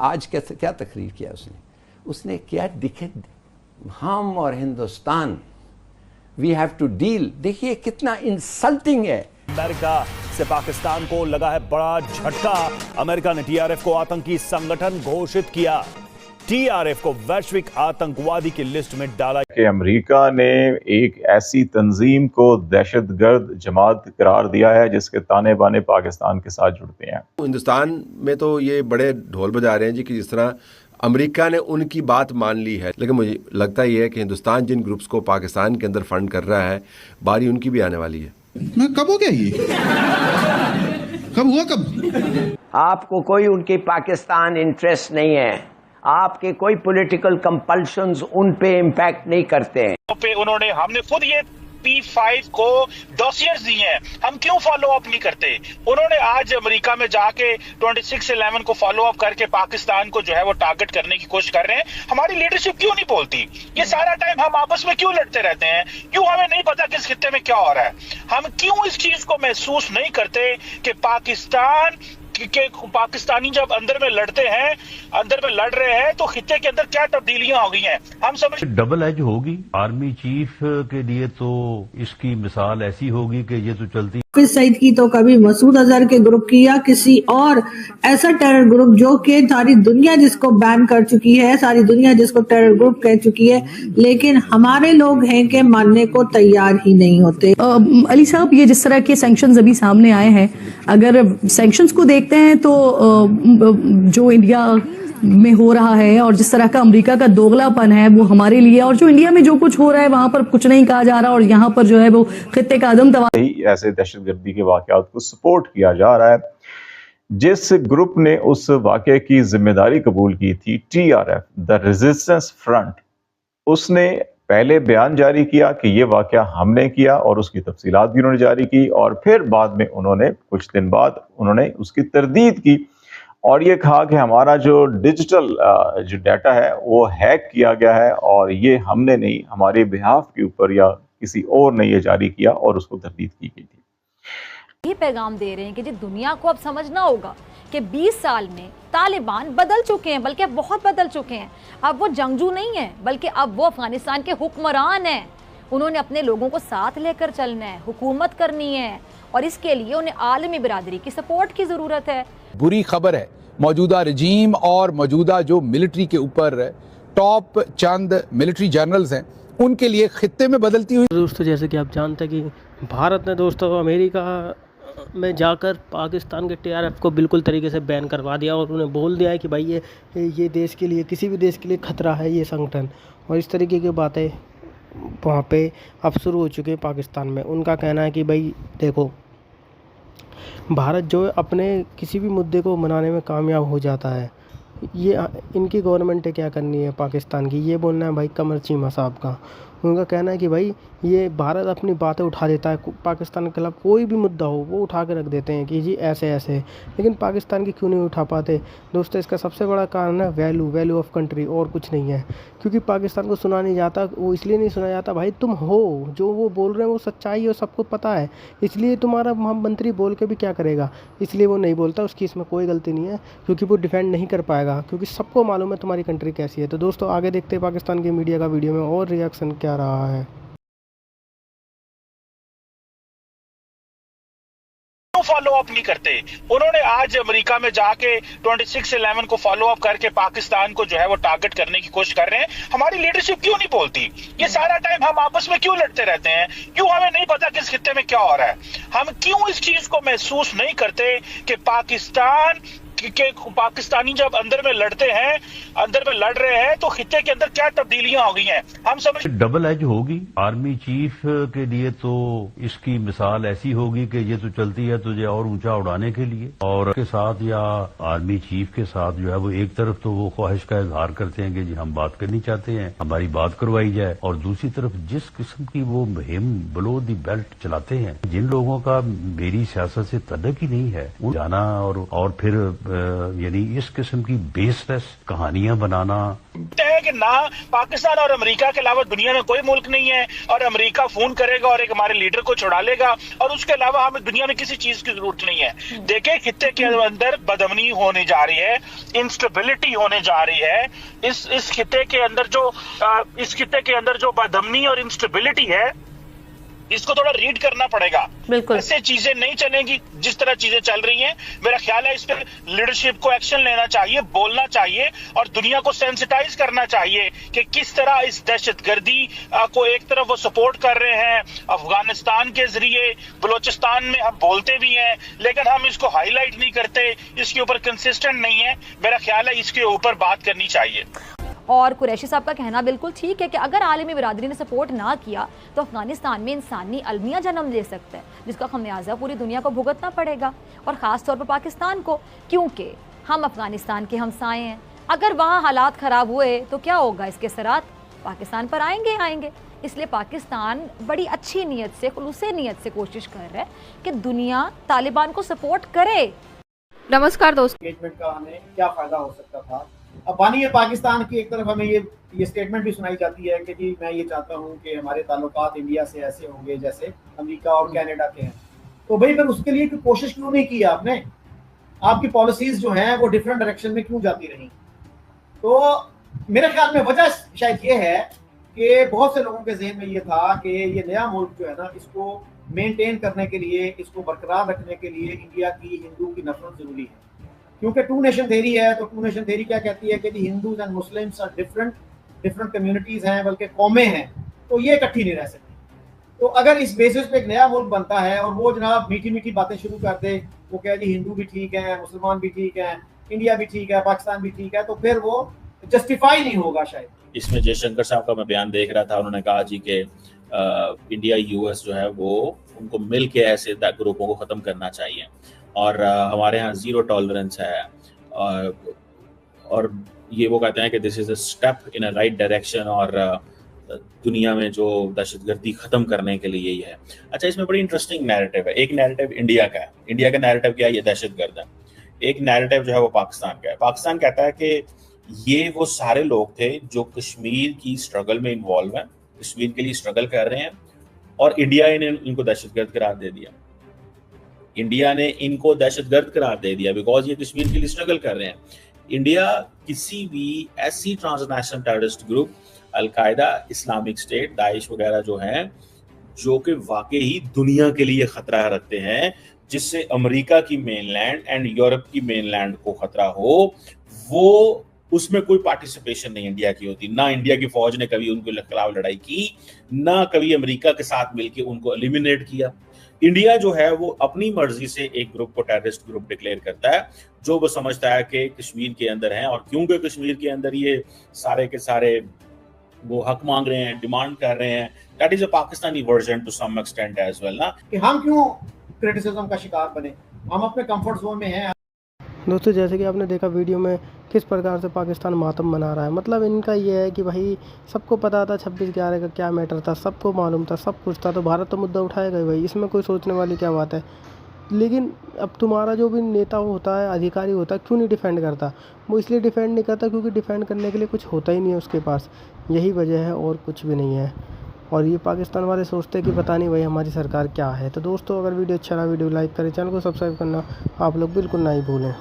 आज क्या तकरीर किया उसने क्या दिखे, हम और Hindustan we have to deal. देखिए कितना इंसल्टिंग है। अमेरिका से पाकिस्तान को लगा है बड़ा झटका। अमेरिका ने टीआरएफ को आतंकी संगठन घोषित किया, टीआरएफ को वैश्विक आतंकवादी की लिस्ट में डाला। कि अमेरिका ने एक ऐसी तंजीम को दहशतगर्द जमात करार दिया है जिसके ताने बाने पाकिस्तान के साथ जुड़ते हैं। हिंदुस्तान में तो ये बड़े ढोल बजा रहे हैं जी कि जिस तरह अमेरिका ने उनकी बात मान ली है, लेकिन मुझे लगता ये है कि हिंदुस्तान जिन ग्रुप्स को पाकिस्तान के अंदर फंड कर रहा है, बारी उनकी भी आने वाली है। कब हो गया ये? कब हुआ? कब? आपको कोई उनकी पाकिस्तान इंटरेस्ट नहीं है, आपके कोई पॉलिटिकल कंपल्शंस उन पे इम्पैक्ट नहीं करते हैं। पे उन्होंने, हमने खुद ये P5 को डॉसियर्स दिए हैं, हम क्यों फॉलो अप नहीं करते? उन्होंने आज अमेरिका में जाके 26/11 को फॉलो अप करके पाकिस्तान को जो है वो टारगेट करने की कोशिश कर रहे हैं। हमारी लीडरशिप क्यों नहीं बोलती? ये सारा टाइम हम आपस में क्यों लड़ते रहते हैं? क्यों हमें नहीं पता किस खित्ते में क्या हो रहा है? हम क्यों इस चीज को महसूस नहीं करते कि पाकिस्तानी जब अंदर में लड़ते हैं, अंदर में लड़ रहे हैं, तो खित्ते के अंदर क्या तब्दीलियां हो गई हैं? हम समझ डबल एज होगी। आर्मी चीफ के लिए तो इसकी मिसाल ऐसी होगी कि ये तो चलती हाफिज सईद की तो कभी मसूद अजहर के ग्रुप की या किसी और ऐसा टेरर ग्रुप जो कि सारी दुनिया जिसको बैन कर चुकी है, सारी दुनिया जिसको टेरर ग्रुप कह चुकी है, लेकिन हमारे लोग हैं कि मानने को तैयार ही नहीं होते। अली साहब, ये जिस तरह के सैंक्शंस अभी सामने आए हैं, अगर सैंक्शंस को देखते हैं तो जो इंडिया में हो रहा है और जिस तरह का अमेरिका का दोगलापन है वो हमारे लिए, और जो इंडिया में जो कुछ हो रहा है वहां पर कुछ नहीं कहा जा रहा और यहाँ पर जो है वो खित्ते का आदम तबाही, ऐसे दहशतगर्दी के वाकयात को सपोर्ट किया जा रहा है। जिस ग्रुप ने उस वाकये की जिम्मेदारी कबूल की थी, टीआरएफ द रेजिस्टेंस फ्रंट, उसने पहले बयान जारी किया कि ये वाकया हमने किया और उसकी तफसीलात भी उन्होंने जारी की, और फिर बाद में उन्होंने कुछ दिन बाद उन्होंने उसकी तरदीद की और ये कहा कि हमारा जो डिजिटल जो डाटा है वो हैक किया गया है और ये हमने नहीं, हमारे बिहाफ के ऊपर या किसी और ने ये जारी किया और उसको तरदीद की गई थी। ये पैगाम दे रहे हैं कि जी दुनिया को अब समझना होगा कि 20 साल में तालिबान बदल चुके हैं, बल्कि अब बहुत बदल चुके हैं। अब वो जंगजू नहीं है, बल्कि अब वो अफगानिस्तान के हुक्मरान हैं। उन्होंने अपने लोगों को साथ लेकर चलना है, हुकूमत करनी है, और इसके लिए उन्हें आलमी बिरादरी की सपोर्ट की ज़रूरत है। बुरी खबर है मौजूदा रजीम और मौजूदा जो मिलिट्री के ऊपर टॉप चंद मिलिट्री जनरल्स हैं उनके लिए खित्ते में बदलती हुई। दोस्तों, जैसे कि आप जानते हैं कि भारत ने दोस्तों अमेरिका में जाकर पाकिस्तान के टीआरएफ को बिल्कुल तरीके से बैन करवा दिया और उन्हें बोल दिया है कि भाई ये देश के लिए, किसी भी देश के लिए खतरा है ये संगठन, और इस तरीके की बातें वहाँ पे अब शुरू हो चुके हैं पाकिस्तान में। उनका कहना है कि भाई देखो, भारत जो है अपने किसी भी मुद्दे को मनाने में कामयाब हो जाता है। ये इनकी गवर्नमेंट क्या करनी है पाकिस्तान की, ये बोलना है भाई कमर चीमा साहब का। उनका कहना है कि भाई ये भारत अपनी बातें उठा देता है, पाकिस्तान के खिलाफ कोई भी मुद्दा हो वो उठा के रख देते हैं कि जी ऐसे ऐसे, लेकिन पाकिस्तान की क्यों नहीं उठा पाते? दोस्तों, इसका सबसे बड़ा कारण है वैल्यू ऑफ कंट्री, और कुछ नहीं है। क्योंकि पाकिस्तान को सुना नहीं जाता, वो इसलिए नहीं सुना जाता भाई तुम हो, जो वो बोल रहे हैं वो सच्चाई है, सबको पता है, इसलिए तुम्हारा मंत्री बोल के भी क्या करेगा, इसलिए वो नहीं बोलता। उसकी इसमें कोई गलती नहीं है, क्योंकि वो डिफेंड नहीं कर पाएगा, क्योंकि सबको मालूम है तुम्हारी कंट्री कैसी है। तो दोस्तों, आगे देखते हैं पाकिस्तान की मीडिया का वीडियो में और रिएक्शन क्या रहा है। फॉलो अप नहीं करते? उन्होंने आज अमेरिका में जाके 26/11 को फॉलो अप करके पाकिस्तान को जो है वो टारगेट करने की कोशिश कर रहे हैं। हमारी लीडरशिप क्यों नहीं बोलती? ये सारा टाइम हम आपस में क्यों लड़ते रहते हैं? क्यों हमें नहीं पता किस खित्ते में क्या हो रहा है? हम क्यों इस चीज को महसूस नहीं करते कि पाकिस्तानी जब अंदर में लड़ते हैं, अंदर में लड़ रहे हैं, तो खित्ते के अंदर क्या तब्दीलियां हो गई हैं? हम समझ डबल एज होगी। आर्मी चीफ के लिए तो इसकी मिसाल ऐसी होगी कि ये तो चलती है तुझे और ऊंचा उड़ाने के लिए, और के साथ या आर्मी चीफ के साथ जो है वो एक तरफ तो वो ख्वाहिश का इजहार करते हैं कि जी हम बात करनी चाहते हैं, हमारी बात करवाई जाए, और दूसरी तरफ जिस किस्म की वो मुहिम बिलो दी बेल्ट चलाते हैं, जिन लोगों का मेरी सियासत से तल्लुक ही नहीं है, जाना और फिर यानी इस किस्म की बेसलेस कहानियां बनाना है कि ना पाकिस्तान और अमेरिका के अलावा दुनिया में कोई मुल्क नहीं है, और अमेरिका फोन करेगा और एक हमारे लीडर को छुड़ा लेगा, और उसके अलावा हमें दुनिया में किसी चीज की जरूरत नहीं है। देखिए खित्ते के अंदर बदअमनी होने जा रही है, इंस्टेबिलिटी होने जा रही है। इस खित्ते के अंदर जो बदअमनी और इंस्टेबिलिटी है, इसको थोड़ा रीड करना पड़ेगा। बिल्कुल ऐसे चीजें नहीं चलेंगी जिस तरह चीजें चल रही हैं। मेरा ख्याल है इस पे लीडरशिप को एक्शन लेना चाहिए, बोलना चाहिए और दुनिया को सेंसिटाइज करना चाहिए कि किस तरह इस दहशतगर्दी को एक तरफ वो सपोर्ट कर रहे हैं अफगानिस्तान के जरिए, बलोचिस्तान में हम बोलते भी हैं लेकिन हम इसको हाईलाइट नहीं करते, इसके ऊपर कंसिस्टेंट नहीं है। मेरा ख्याल है इसके ऊपर बात करनी चाहिए। और कुरैशी साहब का कहना बिल्कुल ठीक है कि अगर आलमी बिरादरी ने सपोर्ट ना किया तो अफगानिस्तान में इंसानी अलमिया जन्म ले सकता है, जिसका खमियाजा पूरी दुनिया को भुगतना पड़ेगा और ख़ास तौर पर पाकिस्तान को, क्योंकि हम अफगानिस्तान के हमसाए हैं। अगर वहाँ हालात ख़राब हुए तो क्या होगा, इसके असरात पाकिस्तान पर आएंगे। इसलिए पाकिस्तान बड़ी अच्छी नीयत से, खुलूसे नीयत से कोशिश कर रहा है कि दुनिया तालिबान को सपोर्ट करे। नमस्कार दोस्तों, एंगेजमेंट का हमें क्या फ़ायदा हो सकता था। अब मानिए पाकिस्तान की एक तरफ हमें ये स्टेटमेंट भी सुनाई जाती है कि जी मैं ये चाहता हूँ कि हमारे ताल्लुकात इंडिया से ऐसे होंगे जैसे अमेरिका और कनाडा के हैं, तो भाई फिर उसके लिए कोई कोशिश क्यों नहीं की आपने? आपकी पॉलिसीज जो हैं वो डिफरेंट डायरेक्शन में क्यों जाती रही? तो मेरे ख्याल में वजह शायद ये है कि बहुत से लोगों के जहन में ये था कि ये नया मुल्क जो है ना, इसको मेनटेन करने के लिए, इसको बरकरार रखने के लिए इंडिया की हिंदू की नफरत जरूरी है, क्योंकि टू नेशन थेरी है। तो टू नेशन थेरी क्या कहती है कि Hindus and Muslims are different communities हैं, बल्कि कौमें हैं, तो ये इकट्ठी नहीं रह सकती। तो अगर इस बेसिस पे एक नया मुल्क बनता है और वो जनाब मीठी मीठी बातें शुरू कर दे, वो कहे जी हिंदू भी ठीक है, मुसलमान भी ठीक है, इंडिया भी ठीक है, पाकिस्तान भी ठीक है, तो फिर वो जस्टिफाई नहीं होगा शायद। इसमें जयशंकर साहब का मैं बयान देख रहा था, उन्होंने कहा जी कि इंडिया यूएस जो है वो उनको मिल के ऐसे ग्रुपों को ख़त्म करना चाहिए और हमारे यहाँ ज़ीरो टॉलरेंस है, और ये वो कहते हैं कि this is a step in a right direction और दुनिया में जो दहशतगर्दी ख़त्म करने के लिए ही है। अच्छा, इसमें बड़ी इंटरेस्टिंग नैरेटिव है। एक नैरेटिव इंडिया का है, इंडिया का नैरेटिव क्या है, ये दहशतगर्द है। एक नैरेटिव जो है वो पाकिस्तान का है। पाकिस्तान कहता है कि ये वो सारे लोग थे जो कश्मीर की स्ट्रगल में इन्वॉल्व हैं, कश्मीर के लिए स्ट्रगल कर रहे हैं, और इंडिया ने इनको दहशतगर्द करार दे दिया। इंडिया ने इनको दहशतगर्द करार दे दिया बिकॉज ये कश्मीर के लिए स्ट्रगल कर रहे हैं। इंडिया किसी भी ऐसी transnational terrorist group, al Qaeda, Islamic state, Daesh वगैरह जो हैं, जो कि वाकई दुनिया के लिए खतरा रखते हैं, जिससे अमेरिका की मेनलैंड एंड यूरोप की मेनलैंड को खतरा हो, वो उसमें कोई पार्टिसिपेशन नहीं इंडिया की होती। ना इंडिया की फौज ने कभी उनके खिलाफ लड़ाई की, ना कभी अमेरिका के साथ मिलकर उनको एलिमिनेट किया। इंडिया जो है वो अपनी मर्जी से एक ग्रुप को टेररिस्ट ग्रुप डिक्लेयर करता है जो वो समझता है कि कश्मीर के अंदर है, और क्योंकि कश्मीर के अंदर ये सारे के सारे वो हक मांग रहे हैं, डिमांड कर रहे हैं। That is a Pakistani version to some extent as well ना, कि हम क्यों क्रिटिसिज्म का शिकार बने, हम अपने कंफर्ट जोन में हैं। दोस्तों, जैसे कि आपने देखा वीडियो में किस प्रकार से पाकिस्तान मातम मना रहा है। मतलब इनका ये है कि भाई सबको पता था 26/11 का क्या मैटर था, सबको मालूम था, सब कुछ था, तो भारत तो मुद्दा उठाएगा ही भाई, इसमें कोई सोचने वाली क्या बात है। लेकिन अब तुम्हारा जो भी नेता होता है, अधिकारी होता है, क्यों नहीं डिफेंड करता? वो इसलिए डिफेंड नहीं करता क्योंकि डिफेंड करने के लिए कुछ होता ही नहीं है उसके पास, यही वजह है और कुछ भी नहीं है। और ये पाकिस्तान वाले सोचते हैं कि पता नहीं भाई हमारी सरकार क्या है। तो दोस्तों, अगर वीडियो अच्छा रहा, वीडियो लाइक करें, चैनल को सब्सक्राइब करना आप लोग बिल्कुल ना ही भूलें।